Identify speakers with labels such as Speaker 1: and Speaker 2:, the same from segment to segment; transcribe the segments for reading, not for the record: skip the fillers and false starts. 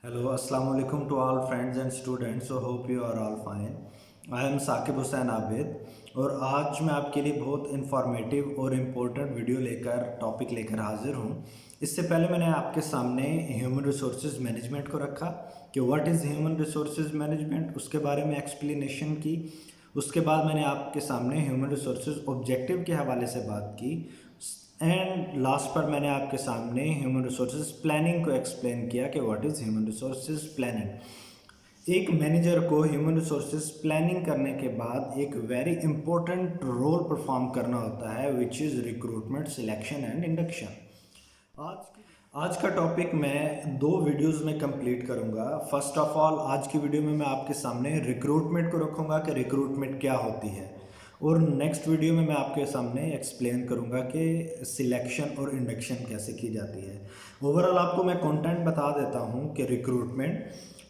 Speaker 1: Hello, Assalamu alaikum to all friends and students. So hope you are all fine. I am Saqib Hussain Abid और आज मैं आपके लिए बहुत इंफॉर्मेटिव और इम्पोर्टेंट वीडियो लेकर टॉपिक लेकर हाजिर हूँ। इससे पहले मैंने आपके सामने ह्यूमन रिसोर्सेज मैनेजमेंट को रखा कि what is human resources management, उसके बारे में एक्सप्लेनेशन की। उसके बाद मैंने आपके सामने ह्यूमन रिसोर्सेज ऑब्जेक्टिव के हवाले से बात की एंड लास्ट पर मैंने आपके सामने ह्यूमन रिसोर्सेज प्लानिंग को एक्सप्लेन किया कि what is human resources planning. एक मैनेजर को ह्यूमन रिसोर्सेज प्लानिंग करने के बाद एक वेरी इंपॉर्टेंट रोल परफॉर्म करना होता है which is recruitment, selection and induction. आज का टॉपिक मैं दो वीडियोस में कंप्लीट करूंगा। फर्स्ट ऑफ ऑल आज की वीडियो में मैं आपके सामने रिक्रूटमेंट को रखूंगा कि रिक्रूटमेंट क्या होती है, और नेक्स्ट वीडियो में मैं आपके सामने एक्सप्लेन करूंगा कि सिलेक्शन और इंडक्शन कैसे की जाती है। ओवरऑल आपको मैं कंटेंट बता देता हूं कि recruitment,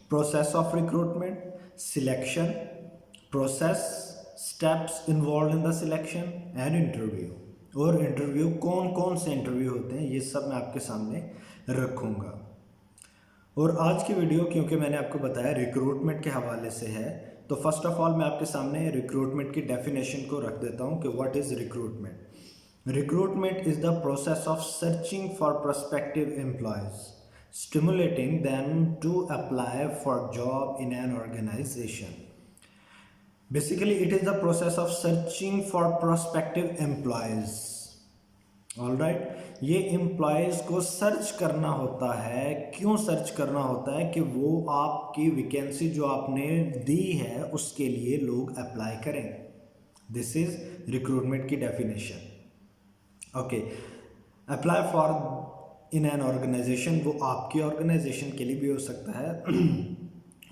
Speaker 1: process of recruitment, selection process, steps involve in the selection and interview, और इंटरव्यू कौन कौन से इंटरव्यू होते हैं ये सब मैं आपके सामने रखूँगा। और आज की वीडियो क्योंकि मैंने आपको बताया रिक्रूटमेंट के हवाले से है, तो फर्स्ट ऑफ ऑल मैं आपके सामने रिक्रूटमेंट की डेफिनेशन को रख देता हूँ कि what is recruitment. Recruitment is the process of searching for prospective employees, stimulating them to apply for job in an organisation. Basically, it is the process of searching for prospective employees. All right, ये employees को search करना होता है। क्यों search करना होता है? कि वो आपकी वैकेंसी जो आपने दी है उसके लिए लोग अप्लाई करें। दिस इज रिक्रूटमेंट की definition. Okay, apply for in an organisation, वो आपकी ऑर्गेनाइजेशन के लिए भी हो सकता है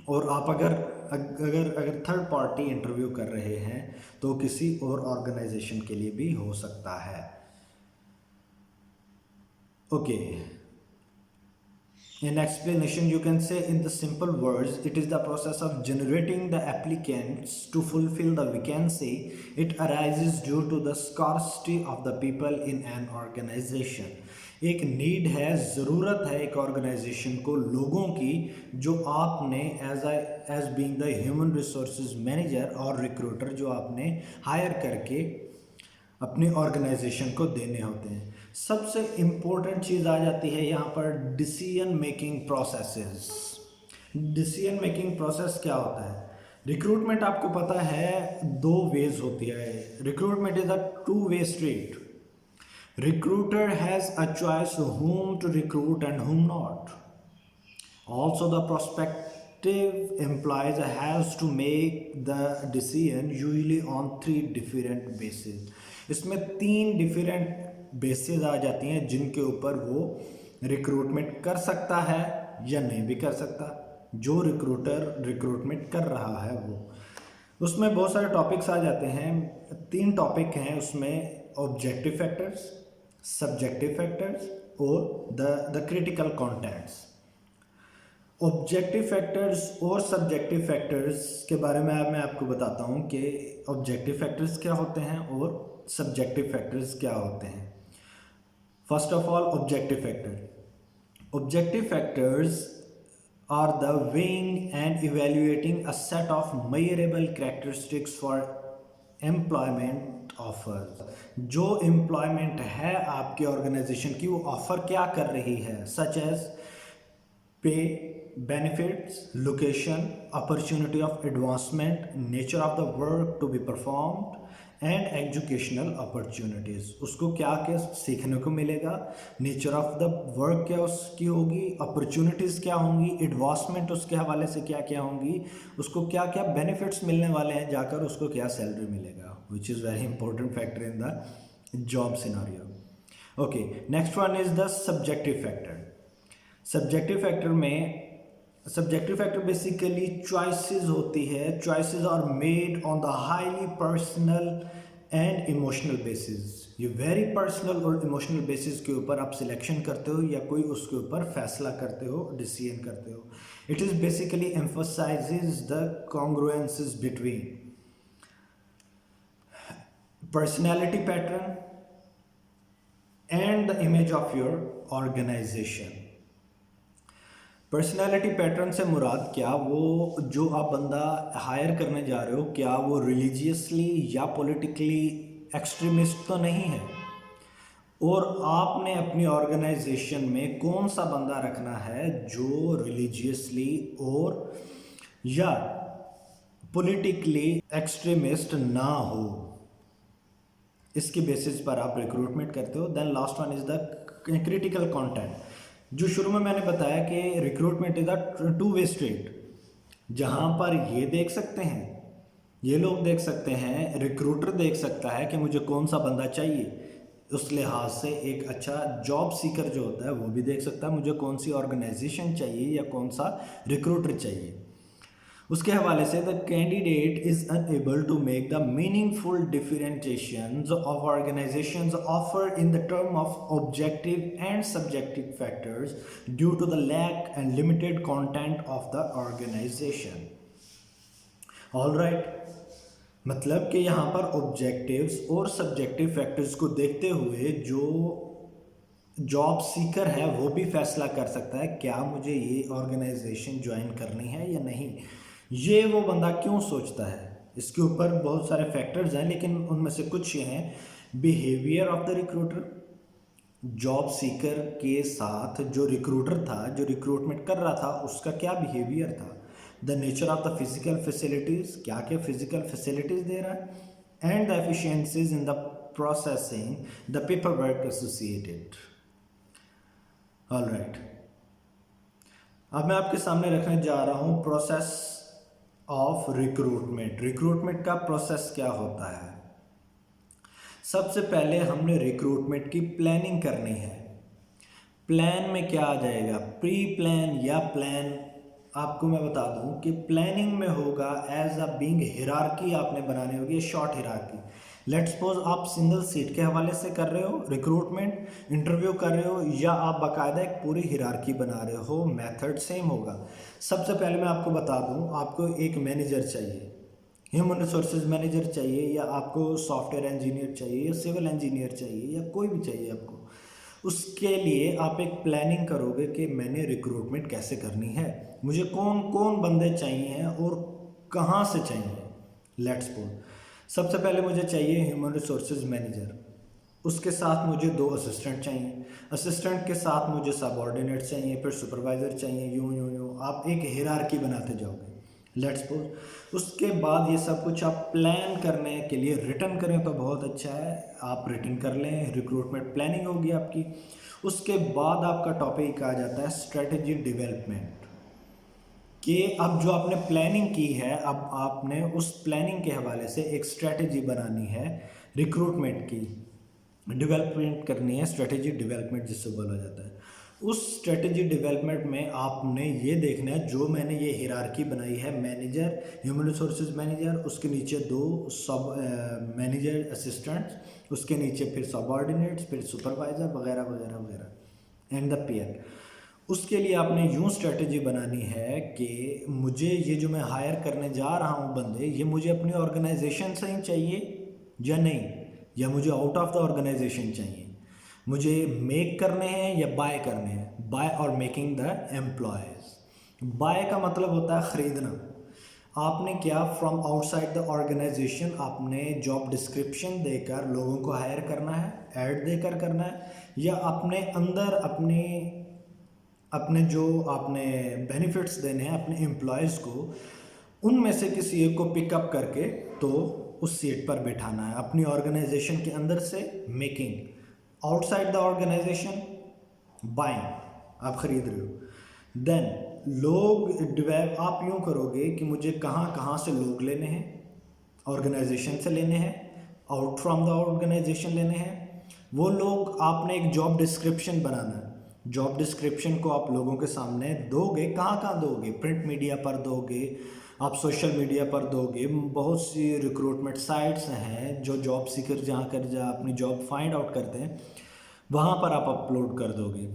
Speaker 1: और आप अगर थर्ड पार्टी इंटरव्यू कर रहे हैं तो किसी और ऑर्गेनाइजेशन के लिए भी हो सकता है। Okay, in explanation you can say in the simple words, it is the process of generating the applicants to fulfill the vacancy. It arises due to the scarcity of the people in an organization. एक need है, ज़रूरत है एक organisation को लोगों की, जो आपने as being the human resources manager और रिक्रूटर जो आपने हायर करके अपनी ऑर्गेनाइजेशन को देने होते हैं। सबसे इम्पोर्टेंट चीज़ आ जाती है यहाँ पर decision making processes. Decision making process क्या होता है? रिक्रूटमेंट आपको पता है दो वेज होती है। Recruitment is a two way street. Recruiter has a choice whom to recruit and whom not. Also, the prospective employees has to make the decision usually on three different bases. इसमें तीन different basis आ जाती हैं जिनके ऊपर वो recruitment कर सकता है या नहीं भी कर सकता। जो रिक्रूटर रिक्रूटमेंट कर रहा है वो, उसमें बहुत सारे टॉपिक्स आ जाते हैं। तीन टॉपिक हैं उसमें, ऑब्जेक्टिव फैक्टर्स, सब्जेक्टिव फैक्टर्स और the critical contents. Objective factors और सब्जेक्टिव फैक्टर्स के बारे में मैं आपको बताता हूँ कि ऑब्जेक्टिव फैक्टर्स क्या होते हैं और सब्जेक्टिव फैक्टर्स क्या होते हैं। First of all, objective factor. Objective factors are the weighing and evaluating a set of measurable characteristics for employment offers। जो employment है आपकी ऑर्गेनाइजेशन की, वो ऑफर क्या कर रही है, सच एज पे, benefits, location, opportunity of advancement, nature of the work to be performed and educational opportunities. उसको क्या क्या सीखने को मिलेगा, नेचर ऑफ द वर्क क्या उसकी होगी, अपॉर्चुनिटीज़ क्या होंगी, एडवांसमेंट उसके हवाले से क्या क्या होंगी, उसको क्या क्या बेनिफिट्स मिलने वाले हैं, जाकर उसको क्या सैलरी मिलेगा, which is very important factor in the job scenario. Okay, next one is the subjective factor. Subjective factor basically choices होती है। Choices are made on the highly personal and emotional basis. ये very personal और emotional basis के ऊपर आप selection करते हो या कोई उसके ऊपर फैसला करते हो, डिसीजन करते हो। It is basically emphasises the congruences between personality pattern and the image of your organisation. Personality pattern से मुराद क्या, वो जो आप बंदा हायर करने जा रहे हो क्या वो रिलीजियसली या पॉलिटिकली एक्सट्रीमिस्ट तो नहीं है, और आपने अपनी ऑर्गेनाइजेशन में कौन सा बंदा रखना है जो रिलीजियसली और या पॉलिटिकली एक्सट्रीमिस्ट ना हो, इसकी बेसिस पर आप रिक्रूटमेंट करते हो। Then last one is the critical content, जो शुरू में मैंने बताया कि recruitment is a two way street, जहां पर ये देख सकते हैं, ये लोग देख सकते हैं, रिक्रूटर देख सकता है कि मुझे कौन सा बंदा चाहिए, उस लिहाज से एक अच्छा जॉब सीकर जो होता है वो भी देख सकता है मुझे कौन सी ऑर्गेनाइजेशन चाहिए या कौन सा रिक्रूटर चाहिए। उसके हवाले से the candidate is unable to make the meaningful differentiations of organisations offer in the term of objective and subjective factors due to the lack and limited content of the organisation. All right, मतलब कि यहाँ पर objectives और subjective factors को देखते हुए जो job seeker है वो भी फैसला कर सकता है क्या मुझे ये ऑर्गेनाइजेशन ज्वाइन करनी है या नहीं। ये वो बंदा क्यों सोचता है, इसके ऊपर बहुत सारे फैक्टर्स हैं, लेकिन उनमें से कुछ ये हैं। Behaviour of the recruiter, job seeker के साथ जो रिक्रूटर था, जो रिक्रूटमेंट कर रहा था, उसका क्या बिहेवियर था। The nature of the physical facilities, क्या क्या फिजिकल फैसिलिटीज़ दे रहा है। And the efficiencies in the processing the paper work associated. All right, अब मैं आपके सामने रखने जा रहा हूँ प्रोसेस ऑफ रिक्रूटमेंट। रिक्रूटमेंट का प्रोसेस क्या होता है। सबसे पहले हमने रिक्रूटमेंट की प्लानिंग करनी है। प्लान में क्या आ जाएगा, प्री प्लान या प्लान। आपको मैं बता दूं कि प्लानिंग में होगा एज अ बीइंग हिरार्की आपने बनानी होगी, शॉर्ट हिरार्की। लेट्स सपोज आप सिंगल सीट के हवाले से कर रहे हो रिक्रूटमेंट, इंटरव्यू कर रहे हो, या आप बाकायदा एक पूरी हिरार्की बना रहे हो, मेथड सेम होगा। सबसे पहले मैं आपको बता दूं, आपको एक मैनेजर चाहिए, ह्यूमन रिसोर्सेज मैनेजर चाहिए, या आपको सॉफ्टवेयर इंजीनियर चाहिए, या सिविल इंजीनियर चाहिए, या कोई भी चाहिए आपको। उसके लिए आप एक प्लानिंग करोगे कि मैंने रिक्रूटमेंट कैसे करनी है, मुझे कौन कौन बंदे चाहिए हैं और कहाँ से चाहिए। लेट्स सपोज सबसे पहले मुझे चाहिए ह्यूमन रिसोर्सेज मैनेजर, उसके साथ मुझे 2 असिस्टेंट चाहिए, असिस्टेंट के साथ मुझे सबऑर्डिनेट चाहिए, फिर सुपरवाइज़र चाहिए, यूँ यूँ यूँ आप एक हिरार्की बनाते जाओगे। लेट्स सपोज उसके बाद ये सब कुछ आप प्लान करने के लिए रिटर्न करें तो बहुत अच्छा है, आप रिटर्न कर लें, रिक्रूटमेंट प्लानिंग होगी आपकी। उसके बाद आपका टॉपिक आ जाता है स्ट्रेटजी डेवलपमेंट, कि अब जो आपने प्लानिंग की है, अब आपने उस प्लानिंग के हवाले से एक स्ट्रेटजी बनानी है, रिक्रूटमेंट की डेवलपमेंट करनी है, स्ट्रेटजी डेवलपमेंट जिससे बोला जाता है। उस स्ट्रेटजी डेवलपमेंट में आपने ये देखना है, जो मैंने ये हिरार्की बनाई है, मैनेजर, ह्यूमन रिसोर्सेज मैनेजर, उसके नीचे 2 सब मैनेजर असिस्टेंट्स, उसके नीचे फिर सबऑर्डिनेट्स, फिर सुपरवाइज़र वगैरह वगैरह वगैरह, एंड द पीयर। उसके लिए आपने यूँ स्ट्रेटजी बनानी है कि मुझे ये जो मैं हायर करने जा रहा हूँ बंदे, ये मुझे अपनी ऑर्गेनाइजेशन से ही चाहिए या नहीं, या मुझे आउट ऑफ द ऑर्गेनाइजेशन चाहिए, मुझे मेक करने हैं या बाय करने हैं, बाय और मेकिंग द एम्प्लॉयज़। बाय का मतलब होता है ख़रीदना। आपने क्या फ्रॉम आउटसाइड द ऑर्गेनाइजेशन आपने जॉब डिस्क्रिप्शन देकर लोगों को हायर करना है, ऐड देकर करना है, या अपने अंदर अपने जो आपने बेनिफिट्स देने हैं अपने एम्प्लॉयज़ को, उनमें से किसी एक को पिकअप करके तो उस सीट पर बिठाना है अपनी ऑर्गेनाइजेशन के अंदर से। Making, outside the organisation, buying, आप ख़रीद रहे हो। देन लोग डिवेल्प आप यूँ करोगे कि मुझे कहाँ कहाँ से लोग लेने हैं, ऑर्गेनाइजेशन से लेने हैं, आउट फ्रॉम द ऑर्गेनाइजेशन लेने हैं। वो लोग आपने एक जॉब डिस्क्रिप्शन बनाना है, जॉब डिस्क्रिप्शन को आप लोगों के सामने दोगे, कहाँ कहाँ दोगे, प्रिंट मीडिया पर दोगे, आप सोशल मीडिया पर दोगे, बहुत सी रिक्रूटमेंट साइट्स हैं जो जॉब सीकर जहाँ अपनी जॉब फाइंड आउट करते हैं, वहाँ पर आप अपलोड कर दोगे।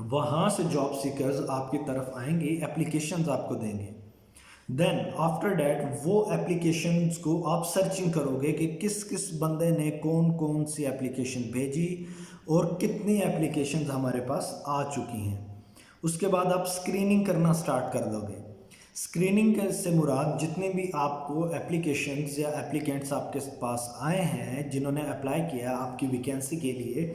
Speaker 1: वहाँ से जॉब सीकर्स आपकी तरफ आएंगे, एप्लीकेशंस आपको देंगे। देन आफ्टर डैट वो एप्लीकेशंस को आप सर्चिंग करोगे कि किस किस बंदे ने कौन कौन सी एप्लीकेशन भेजी और कितनी एप्लीकेशंस हमारे पास आ चुकी हैं। उसके बाद आप स्क्रीनिंग करना स्टार्ट कर दोगे। स्क्रीनिंग से मुराद जितने भी आपको एप्लीकेशंस या एप्लीकेंट्स आपके पास आए हैं जिन्होंने अप्लाई किया आपकी वैकेंसी के लिए,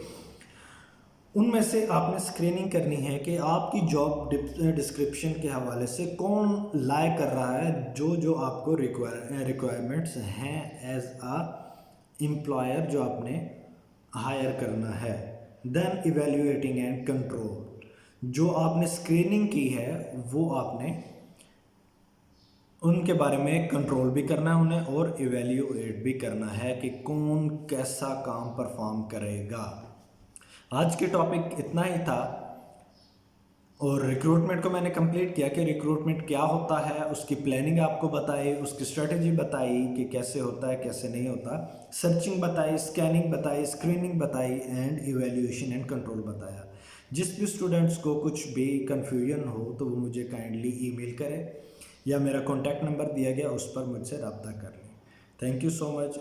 Speaker 1: उनमें से आपने स्क्रीनिंग करनी है कि आपकी जॉब डिस्क्रिप्शन के हवाले से कौन लायक कर रहा है जो जो आपको रिक्वायरमेंट्स हैं एज आ एम्प्लॉयर जो आपने हायर करना है। देन इवेल्युएटिंग एंड कंट्रोल, जो आपने स्क्रीनिंग की है वो आपने उनके बारे में कंट्रोल भी करना है उन्हें और इवेल्युएट भी करना है कि कौन कैसा काम परफॉर्म करेगा। आज के टॉपिक इतना ही था और रिक्रूटमेंट को मैंने कंप्लीट किया कि रिक्रूटमेंट क्या होता है, उसकी प्लानिंग आपको बताई, उसकी स्ट्रेटजी बताई कि कैसे होता है कैसे नहीं होता, सर्चिंग बताई, स्कैनिंग बताई, स्क्रीनिंग बताई एंड इवेल्यूएशन एंड कंट्रोल बताया। जिस भी स्टूडेंट्स को कुछ भी कन्फ्यूजन हो तो वो मुझे काइंडली ईमेल करें या मेरा कॉन्टैक्ट नंबर दिया गया उस पर मुझसे रब्ता कर लें। Thank you so much.